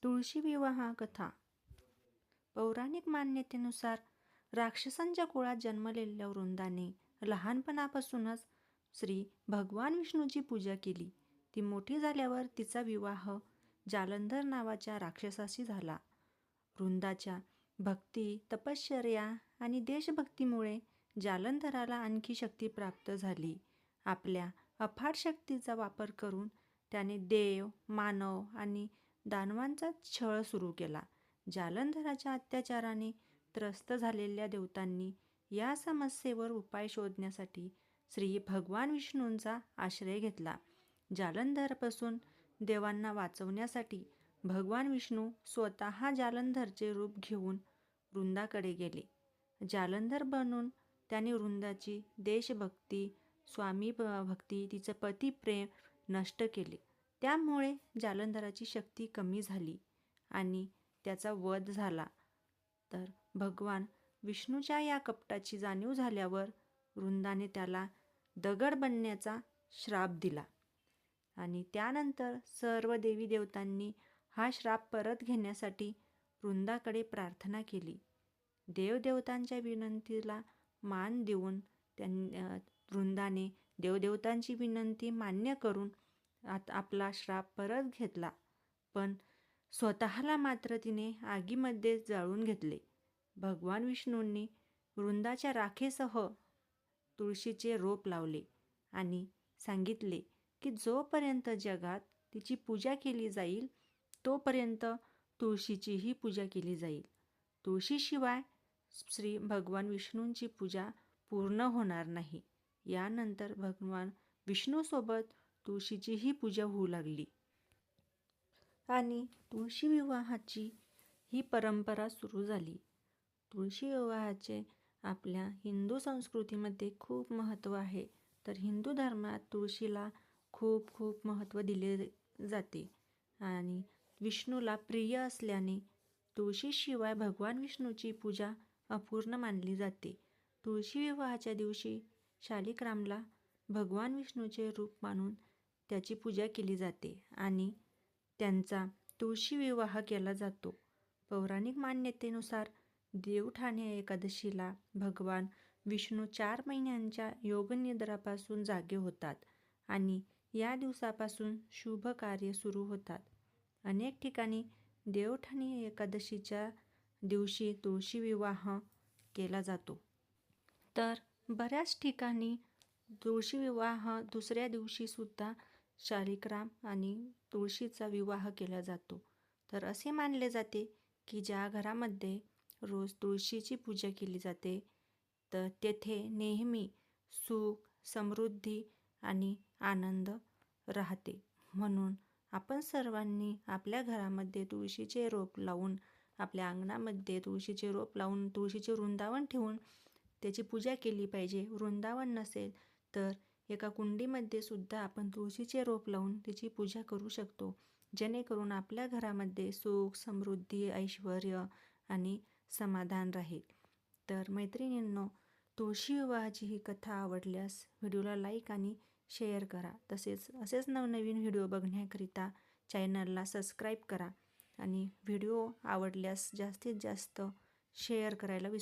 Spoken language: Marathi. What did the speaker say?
तुळशी विवाह कथा. पौराणिक मान्यतेनुसार राक्षसांच्या कुळात जन्मलेल्या वृंदाने लहानपणापासूनच श्री भगवान विष्णूची पूजा केली. ती मोठी झाल्यावर तिचा विवाह जालंधर नावाच्या राक्षसाशी झाला. वृंदाच्या भक्ती, तपश्चर्या आणि देशभक्तीमुळे जालंधराला आणखी शक्ती प्राप्त झाली. आपल्या अफाट शक्तीचा वापर करून त्याने देव, मानव आणि दानवांचा छळ सुरू केला. जालंधराच्या अत्याचाराने त्रस्त झालेल्या देवतांनी या समस्येवर उपाय शोधण्यासाठी श्री भगवान विष्णूंचा आश्रय घेतला. जालंधरपासून देवांना वाचवण्यासाठी भगवान विष्णू स्वतः जालंधरचे रूप घेऊन वृंदाकडे गेले. जालंधर बनून त्यांनी वृंदाची देशभक्ती, स्वामी भक्ती, तिचं पतिप्रेम नष्ट केले. त्यामुळे जालंधराची शक्ती कमी झाली आणि त्याचा वध झाला. तर भगवान विष्णूच्या या कपटाची जाणीव झाल्यावर वृंदाने त्याला दगड बनण्याचा श्राप दिला आणि त्यानंतर सर्व देवी देवतांनी हा श्राप परत घेण्यासाठी वृंदाकडे प्रार्थना केली. देवदेवतांच्या विनंतीला मान देऊन वृंदाने देवदेवतांची विनंती मान्य करून आपला श्राप परत घेतला. पण स्वतःला मात्र तिने आगीमध्ये जाळून घेतले. भगवान विष्णूंनी वृंदाच्या राखेसह तुळशीचे रोप लावले आणि सांगितले की जोपर्यंत जगात तिची पूजा केली जाईल तोपर्यंत तुळशीचीही पूजा केली जाईल. तुळशीशिवाय श्री भगवान विष्णूंची पूजा पूर्ण होणार नाही. यानंतर भगवान विष्णूसोबत तुळशीचीही पूजा होऊ लागली आणि तुळशी विवाहाची ही परंपरा सुरू झाली. तुळशी विवाहाचे आपल्या हिंदू संस्कृतीमध्ये खूप महत्त्व आहे. तर हिंदू धर्मात तुळशीला खूप खूप महत्त्व दिले जाते आणि विष्णूला प्रिय असल्याने तुळशीशिवाय भगवान विष्णूची पूजा अपूर्ण मानली जाते. तुळशी विवाहाच्या दिवशी शालिग्रामला भगवान विष्णूचे रूप मानून त्याची पूजा केली जाते आणि त्यांचा तुळशी विवाह केला जातो. पौराणिक मान्यतेनुसार देवउठाणे एकादशीला भगवान विष्णू 4 महिन्यांच्या योगनिद्रापासून जागे होतात आणि या दिवसापासून शुभ कार्य सुरू होतात. अनेक ठिकाणी देवउठाणे एकादशीच्या दिवशी तुळशी विवाह केला जातो. तर बऱ्याच ठिकाणी तुळशी विवाह दुसऱ्या दिवशी सुद्धा शालिग्राम आणि तुळशीचा विवाह केला जातो. तर असे मानले जाते की ज्या घरामध्ये रोज तुळशीची पूजा केली जाते तर तेथे नेहमी सुख, समृद्धी आणि आनंद राहते. म्हणून आपण सर्वांनी आपल्या घरामध्ये तुळशीचे रोप लावून, आपल्या अंगणामध्ये तुळशीचे रोप लावून, तुळशीचे वृंदावन ठेवून त्याची पूजा केली पाहिजे. वृंदावन नसेल तर एका कुंडीमध्ये सुद्धा आपण तुळशीचे रोप लावून त्याची पूजा करू शकतो, जेणेकरून आपल्या घरामध्ये सुख, समृद्धी, ऐश्वर्य आणि समाधान राहील. तर मैत्रिणींनो, तुळशी विवाहाची ही कथा आवडल्यास व्हिडिओला लाईक आणि शेअर करा. तसेच असेच नवनवीन व्हिडिओ बघण्याकरिता चॅनलला सबस्क्राईब करा आणि व्हिडिओ आवडल्यास जास्तीत जास्त शेअर करायला विसरू